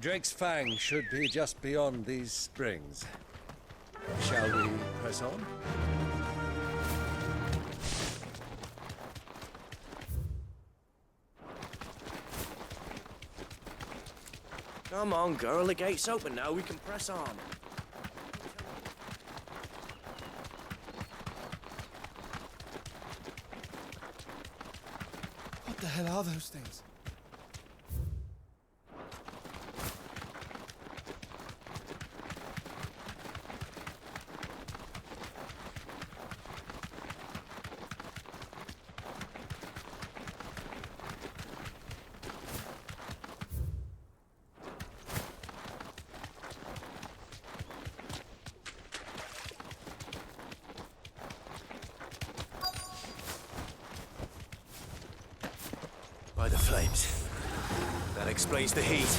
Drake's Fang should be just beyond these springs. Shall we press on? Come on, girl, the gate's open now, we can press on. What the hell are those things? By the flames. That explains the heat.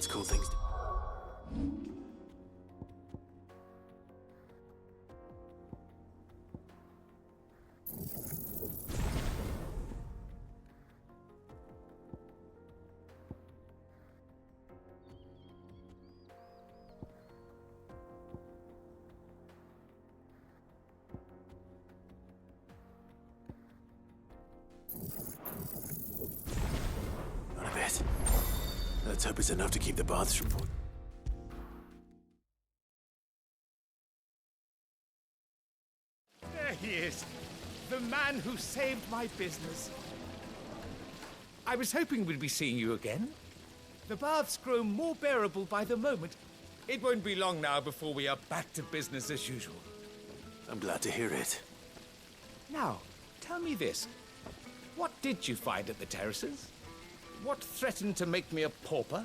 That's cool things to... Let's hope it's enough to keep the baths from... There he is. The man who saved my business. I was hoping we'd be seeing you again. The baths grow more bearable by the moment. It won't be long now before we are back to business as usual. I'm glad to hear it. Now, tell me this. What did you find at the terraces? What threatened to make me a pauper?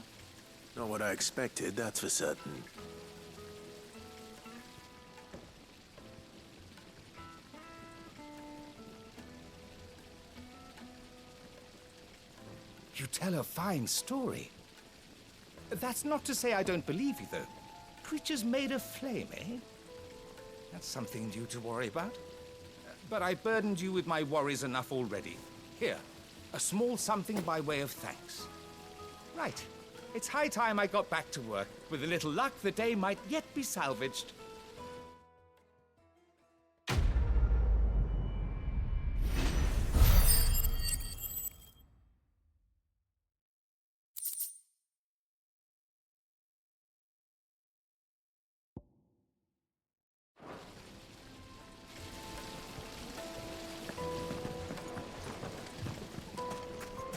Not what I expected, that's for certain. You tell a fine story. That's not to say I don't believe you, though. Creatures made of flame, eh? That's something new to worry about. But I burdened you with my worries enough already. Here, a small something by way of thanks. Right. It's high time I got back to work. With a little luck, the day might yet be salvaged.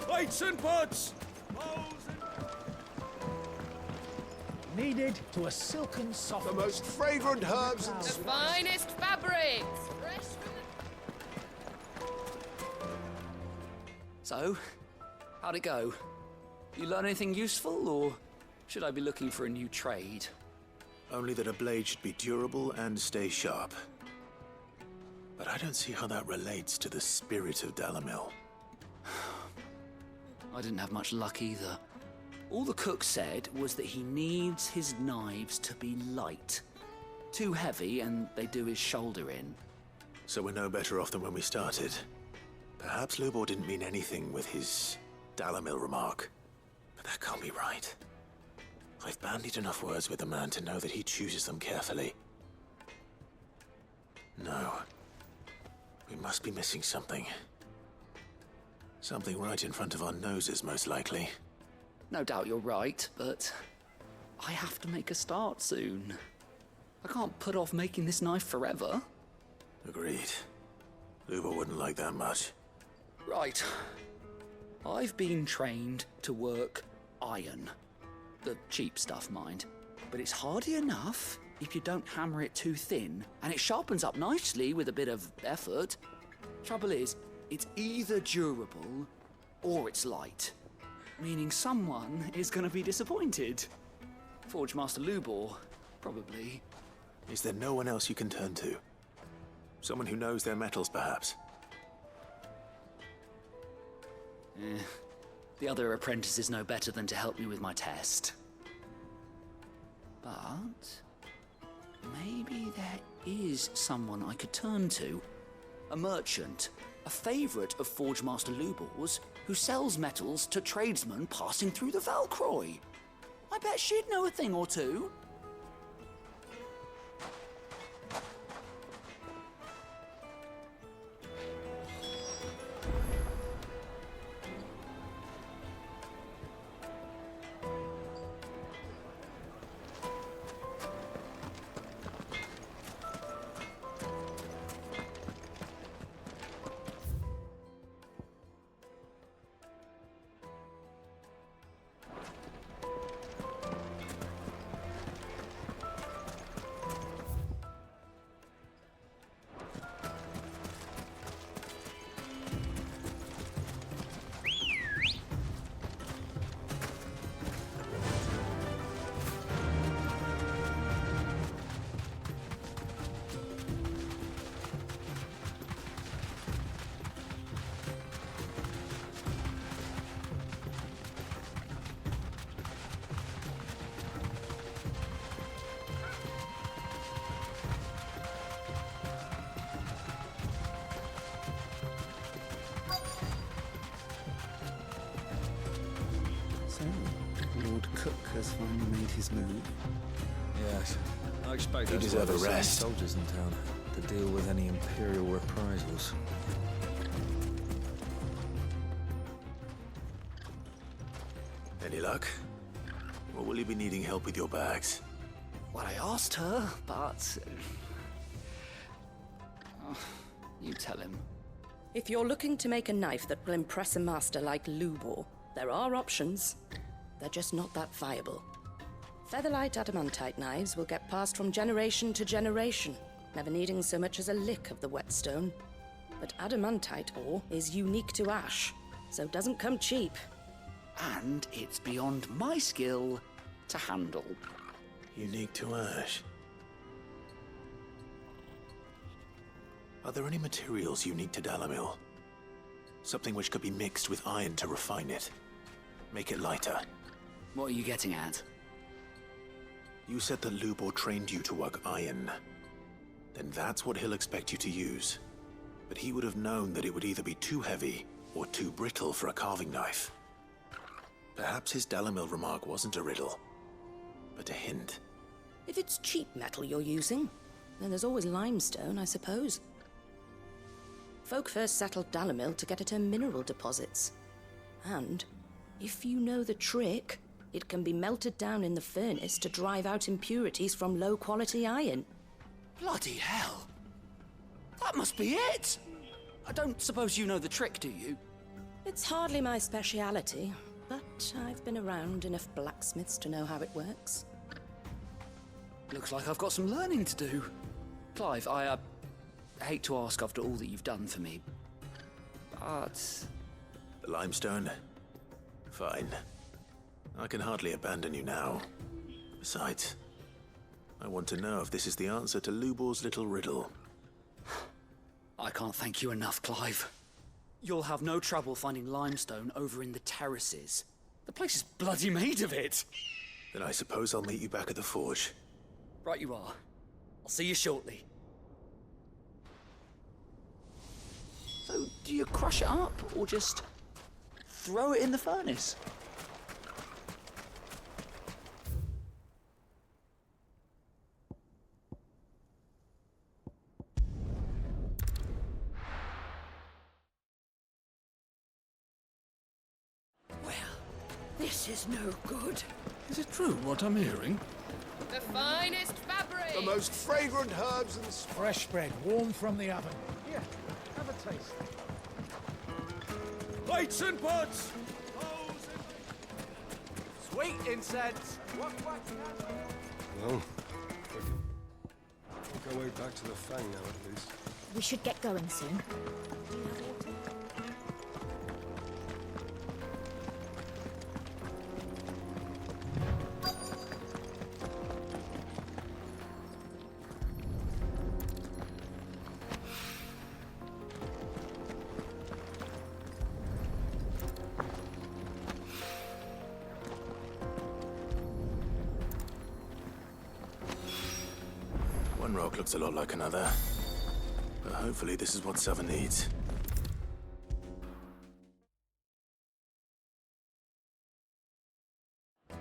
Lights and pots! Needed to a silken soft... The most fragrant herbs and The finest fabrics! Fresh from So, how'd it go? You learn anything useful, or should I be looking for a new trade? Only that a blade should be durable and stay sharp. But I don't see how that relates to the spirit of Dalamil. I didn't have much luck either. All the cook said was that he needs his knives to be light. Too heavy and they do his shoulder in. So we're no better off than when we started. Perhaps Lubor didn't mean anything with his Dalamil remark. But that can't be right. I've bandied enough words with the man to know that he chooses them carefully. No. We must be missing something. Something right in front of our noses, most likely. No doubt you're right, but I have to make a start soon. I can't put off making this knife forever. Agreed. Lubor wouldn't like that much. Right. I've been trained to work iron. The cheap stuff, mind. But it's hardy enough if you don't hammer it too thin, and it sharpens up nicely with a bit of effort. Trouble is, it's either durable or it's light. Meaning someone is gonna be disappointed. Forge Master Lubor, probably. Is there no one else you can turn to? Someone who knows their metals, perhaps? The other apprentices know better than to help me with my test. But maybe there is someone I could turn to. A merchant, a favourite of Forge Master Lubor's, who sells metals to tradesmen passing through the Valcroy. I bet she'd know a thing or two. So, Lord Cook has finally made his move. Yes. I expect You us to deserve have a the same rest. soldiers in town to deal with any Imperial reprisals. Any luck? Or will you be needing help with your bags? Well, I asked her, but... Oh, you tell him. If you're looking to make a knife that will impress a master like Lubor, there are options. They're just not that viable. Featherlight adamantite knives will get passed from generation to generation, never needing so much as a lick of the whetstone. But adamantite ore is unique to ash, so it doesn't come cheap. And it's beyond my skill to handle. Unique to ash. Are there any materials unique to Dalamil? Something which could be mixed with iron to refine it. Make it lighter. What are you getting at? You said that Lubor trained you to work iron. Then that's what he'll expect you to use. But he would have known that it would either be too heavy or too brittle for a carving knife. Perhaps his Dalamil remark wasn't a riddle, but a hint. If it's cheap metal you're using, then there's always limestone, I suppose. Folk first settled Dalamil to get at her mineral deposits. And, if you know the trick, it can be melted down in the furnace to drive out impurities from low-quality iron. Bloody hell! That must be it! I don't suppose you know the trick, do you? It's hardly my speciality, but I've been around enough blacksmiths to know how it works. Looks like I've got some learning to do. Clive, I hate to ask after all that you've done for me, but... The limestone? Fine. I can hardly abandon you now. Besides, I want to know if this is the answer to Lubor's little riddle. I can't thank you enough, Clive. You'll have no trouble finding limestone over in the terraces. The place is bloody made of it. Then I suppose I'll meet you back at the forge. Right you are. I'll see you shortly. So, do you crush it up, or just throw it in the furnace? Well, this is no good. Is it true what I'm hearing? The finest fabric! The most fragrant herbs and Fresh bread, warm from the oven. Here, have a taste. Plates and pots! Sweet incense! Well, we'll go way back to the Fang now, at least. We should get going soon. One rock looks a lot like another. But hopefully this is what Sava needs. I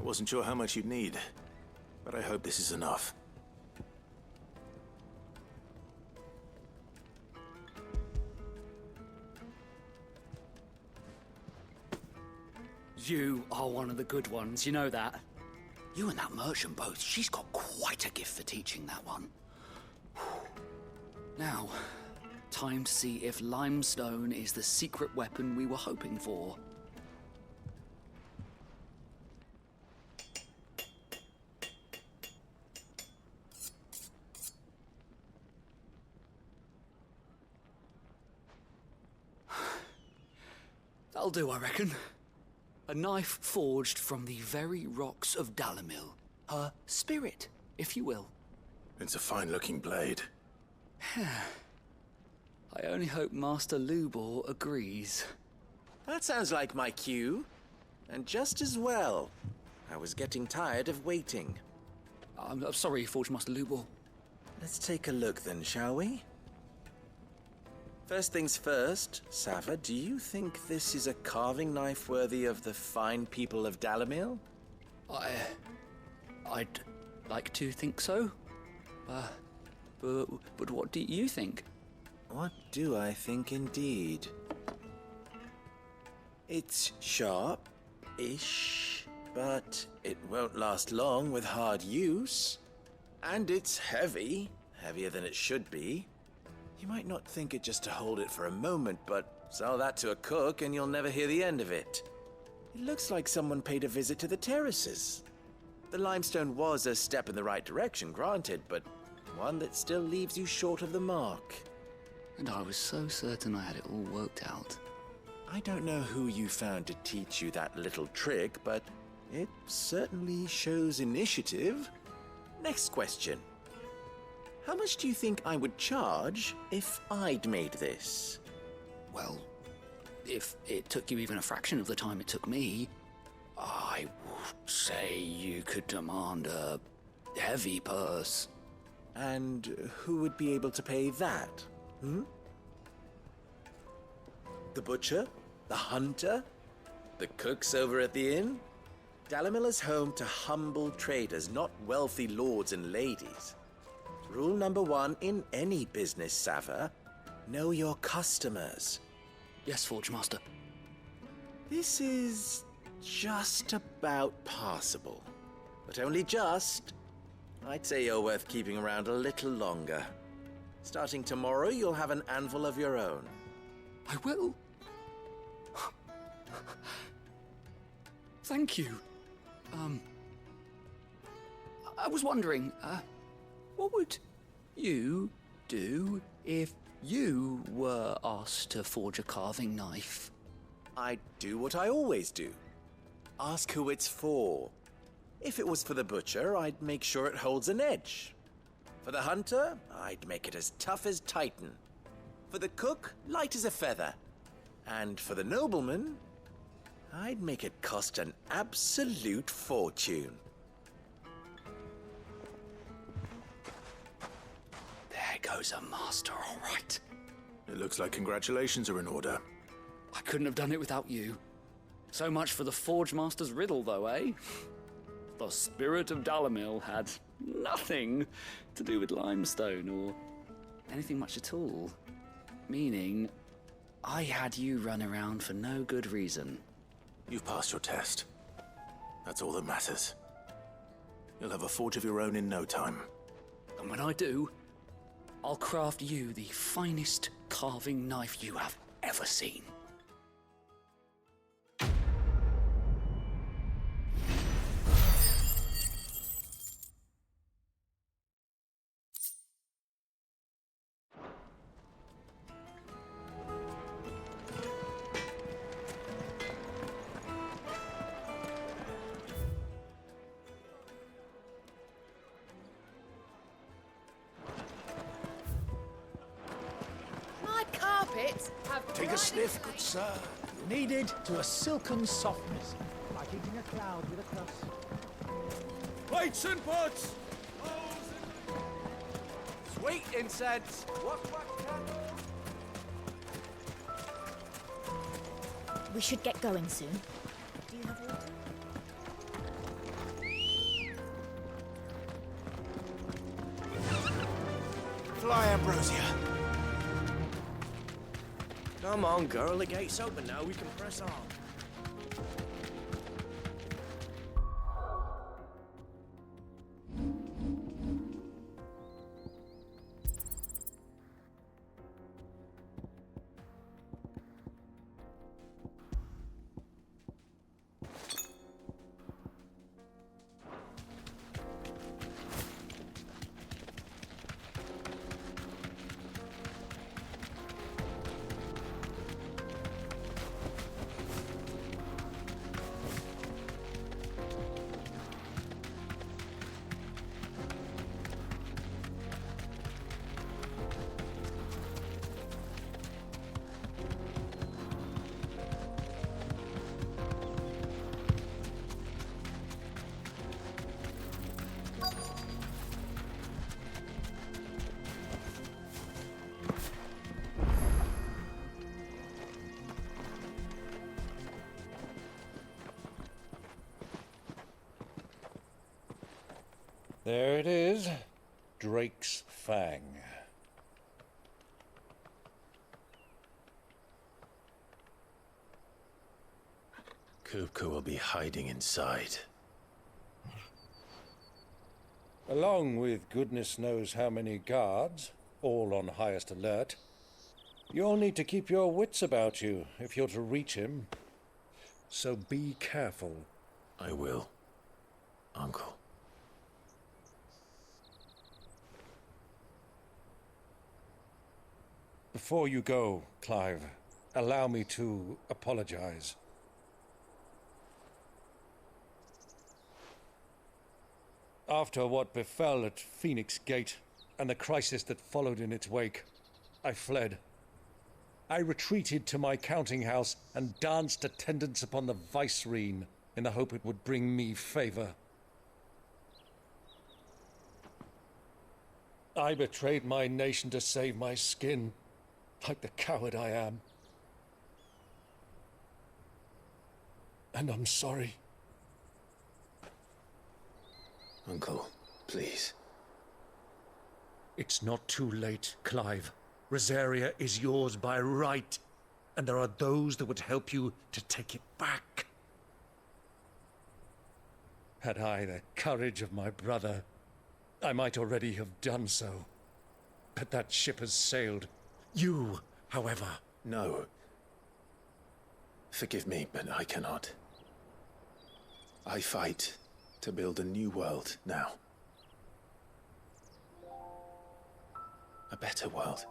wasn't sure how much you'd need, but I hope this is enough. You are one of the good ones, you know that. You and that merchant both, she's got quite a gift for teaching that one. Now, time to see if limestone is the secret weapon we were hoping for. That'll do, I reckon. A knife forged from the very rocks of Dalamil. Her spirit, if you will. It's a fine-looking blade. I only hope Master Lubor agrees. That sounds like my cue. And just as well. I was getting tired of waiting. I'm sorry, Forge Master Lubor. Let's take a look then, shall we? First things first, Sava, do you think this is a carving knife worthy of the fine people of Dalamil? I'd like to think so. But what do you think? What do I think indeed? It's sharp-ish, but it won't last long with hard use. And it's heavy, heavier than it should be. You might not think it just to hold it for a moment, but sell that to a cook and you'll never hear the end of it. It looks like someone paid a visit to the terraces. The limestone was a step in the right direction, granted, but one that still leaves you short of the mark. And I was so certain I had it all worked out. I don't know who you found to teach you that little trick, but it certainly shows initiative. Next question. How much do you think I would charge if I'd made this? Well, if it took you even a fraction of the time it took me, I would say you could demand a heavy purse. And who would be able to pay that? The butcher? The hunter? The cooks over at the inn? Dalimil is home to humble traders, not wealthy lords and ladies. Rule number 1 in any business, Sava: know your customers. Yes, Forge Master. This is just about passable. But only just. I'd say you're worth keeping around a little longer. Starting tomorrow, you'll have an anvil of your own. I will. Thank you. I was wondering, what would you do if you were asked to forge a carving knife? I'd do what I always do. Ask who it's for. If it was for the butcher, I'd make sure it holds an edge. For the hunter, I'd make it as tough as Titan. For the cook, light as a feather. And for the nobleman, I'd make it cost an absolute fortune. There goes a master, all right. It looks like congratulations are in order. I couldn't have done it without you. So much for the Forge Master's riddle, though, eh? The spirit of Dalimil had nothing to do with limestone or anything much at all. Meaning, I had you run around for no good reason. You've passed your test. That's all that matters. You'll have a forge of your own in no time. And when I do, I'll craft you the finest carving knife you have ever seen. My carpets have Take a sniff, good sir. Kneaded to a silken softness, like eating a cloud with a crust. Plates and pots! Sweet incense! We should get going soon. Do you have water? Fly, Ambrosia. Come on, girl, the gate's open now, we can press on. There it is. Drake's Fang. Kupka will be hiding inside. Along with goodness knows how many guards, all on highest alert. You'll need to keep your wits about you if you're to reach him. So be careful. I will, Uncle. Before you go, Clive, allow me to apologize. After what befell at Phoenix Gate and the crisis that followed in its wake, I fled. I retreated to my counting house and danced attendance upon the vicereine in the hope it would bring me favor. I betrayed my nation to save my skin, like the coward I am. And I'm sorry. Uncle, please. It's not too late, Clive. Rosaria is yours by right, and there are those that would help you to take it back. Had I the courage of my brother, I might already have done so. But that ship has sailed. You, however... No. Forgive me, but I cannot. I fight to build a new world now. A better world.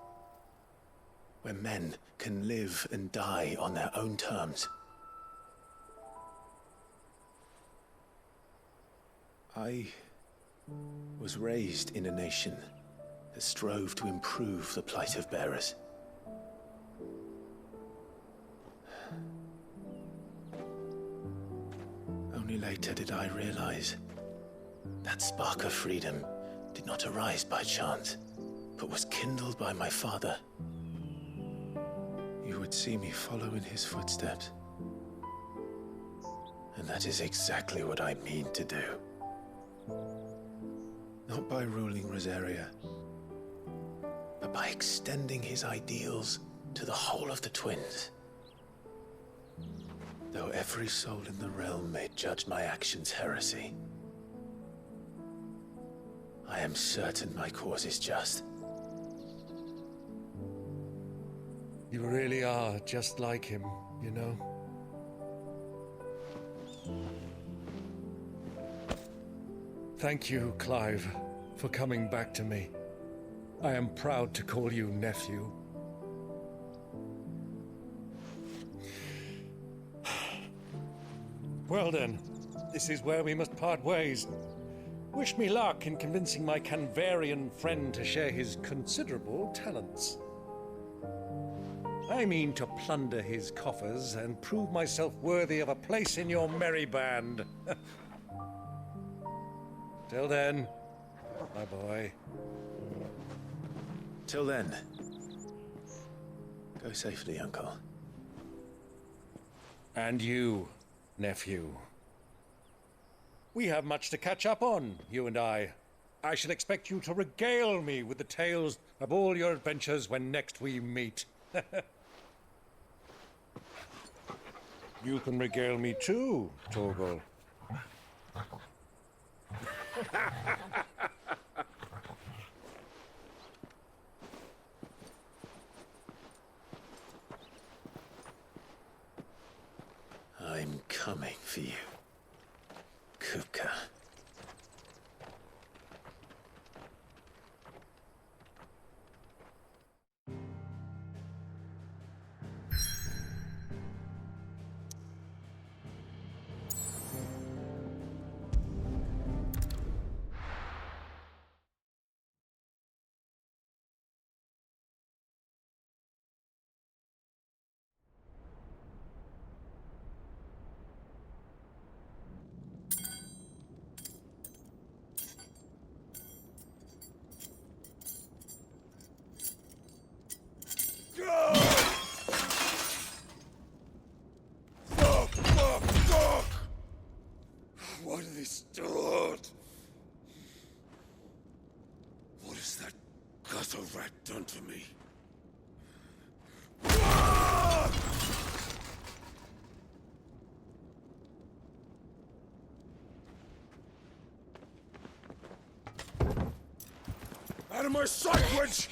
Where men can live and die on their own terms. I was raised in a nation that strove to improve the plight of bearers. Only later did I realize that spark of freedom did not arise by chance, but was kindled by my father. You would see me follow in his footsteps. And that is exactly what I mean to do. Not by ruling Rosaria, but by extending his ideals to the whole of the twins. Though every soul in the realm may judge my actions heresy, I am certain my cause is just. You really are just like him, you know? Thank you, Clive, for coming back to me. I am proud to call you nephew. Well then, this is where we must part ways. Wish me luck in convincing my Canvarian friend to share his considerable talents. I mean to plunder his coffers and prove myself worthy of a place in your merry band. Till then, my boy. Till then, go safely, Uncle. And you, nephew. We have much to catch up on, you and I. I shall expect you to regale me with the tales of all your adventures when next we meet. You can regale me too, Torgal. I'm coming for you, Kupka. What are they stored? What has that gutter rat done to me? Out of my sight, wench!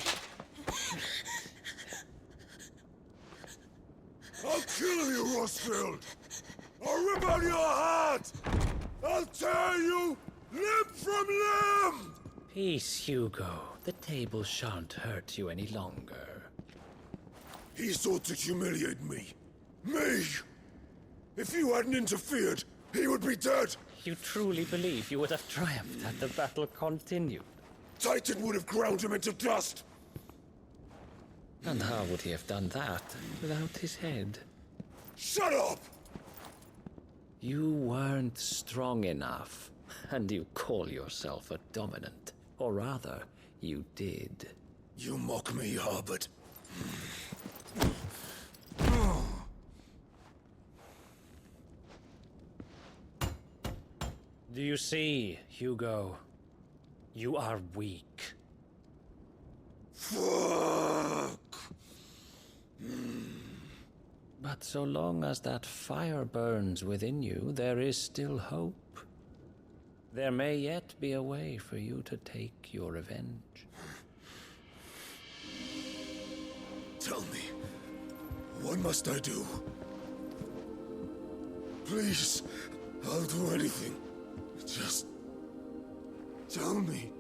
I'll kill you, Rosfield! I'll rip out your heart! I'll tear you limb from limb! Peace, Hugo. The table shan't hurt you any longer. He sought to humiliate me. Me! If you hadn't interfered, he would be dead! You truly believe you would have triumphed had the battle continued? Titan would have ground him into dust! And how would he have done that without his head? Shut up! You weren't strong enough, and you call yourself a dominant. Or rather, you did. You mock me, Harbert. Do you see, Hugo? You are weak. Fuck! But so long as that fire burns within you, there is still hope. There may yet be a way for you to take your revenge. Tell me, what must I do? Please, I'll do anything. Just tell me.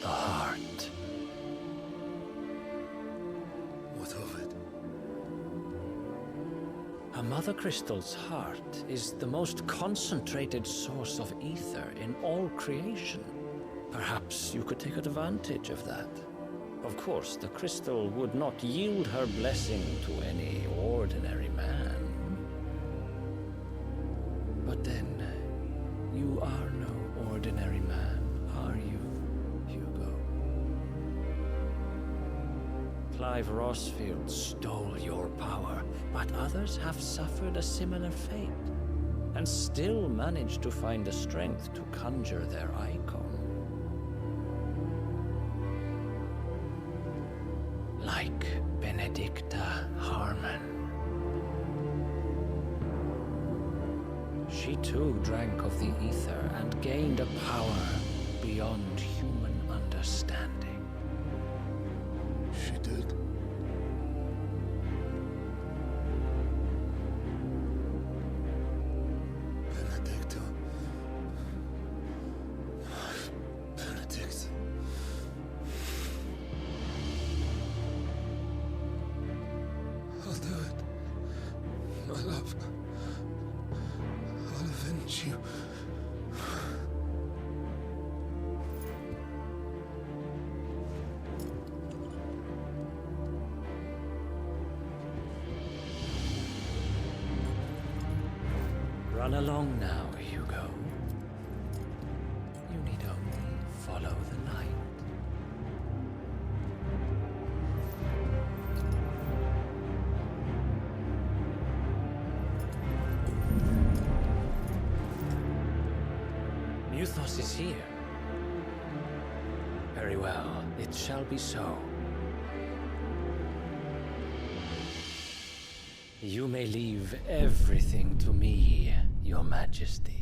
The heart. What of it? A Mother Crystal's heart is the most concentrated source of ether in all creation. Perhaps you could take advantage of that. Of course, the crystal would not yield her blessing to any ordinary man. But then, you are no ordinary man, are you, Hugo? Clive Rosfield stole your power, but others have suffered a similar fate, and still managed to find the strength to conjure their icon. Like Benedicta Harmon. She too drank of the ether and gained a power beyond human understanding. She did. Benedicta. Benedict. I'll do it. My love. I'll avenge you. Run along now, Hugo. You need only follow the light. Muthos is here. Very well, it shall be so. You may leave everything to me, Your Majesty.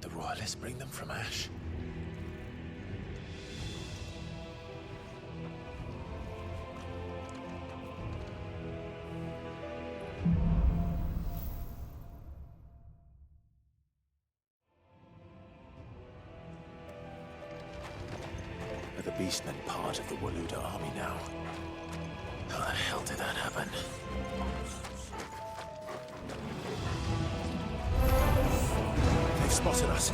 Did the Royalists bring them from Ash? Are the Beastmen part of the Waluda army now? How the hell did that happen? They've spotted us.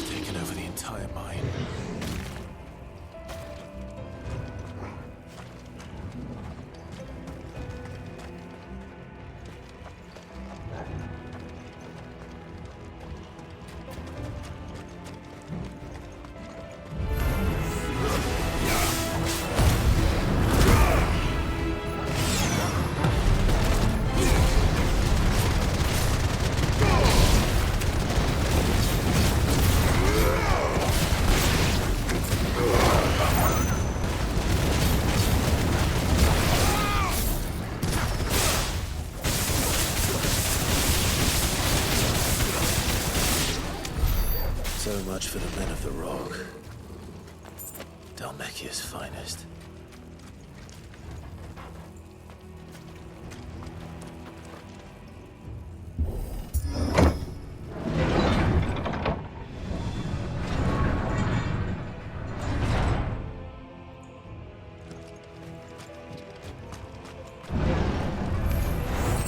Taken over the entire mine. So much for the men of the Rock. Dhalmekia's finest.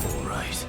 All right.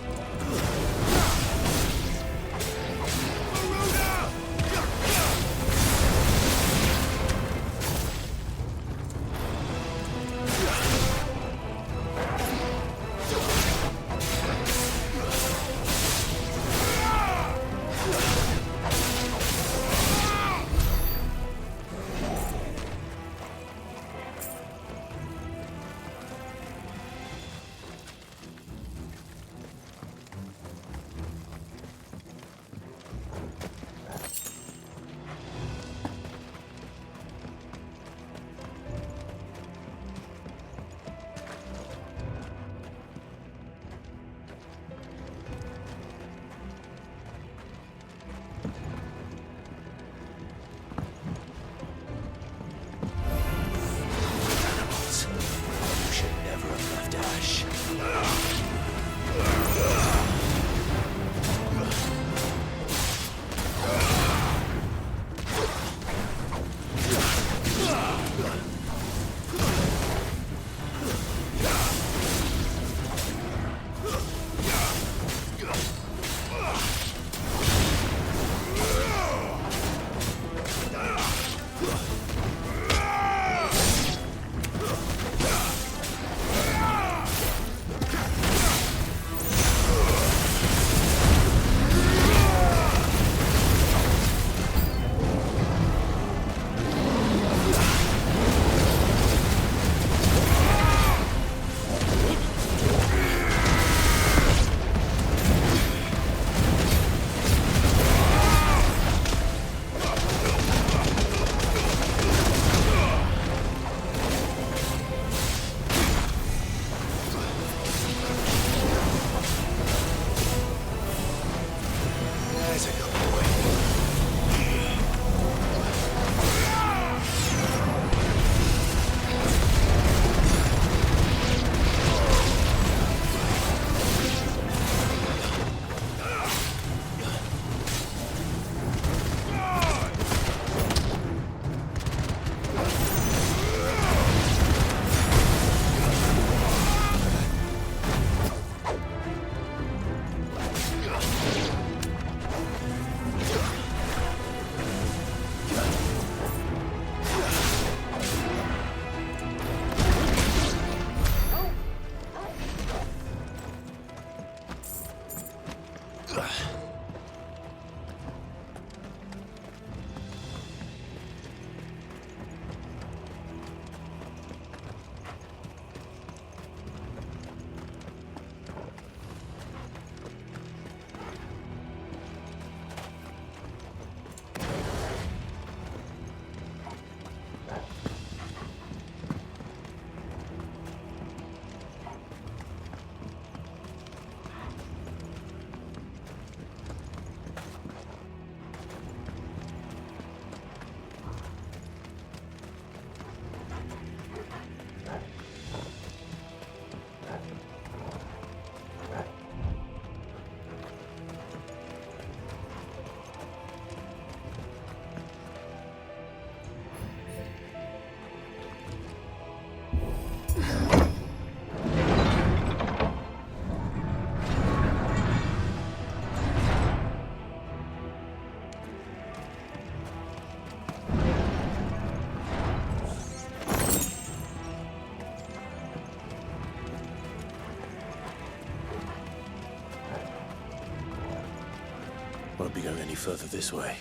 Won't be going any further this way.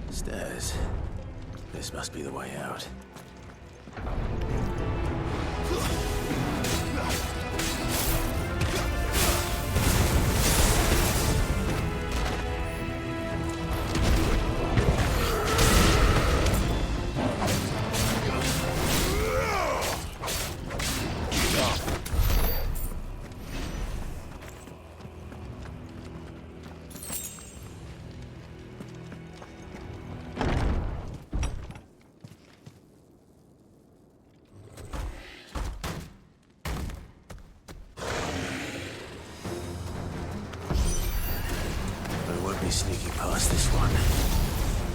Stairs. This must be the way out. Sneaking past this one.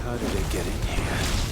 How did it get in here?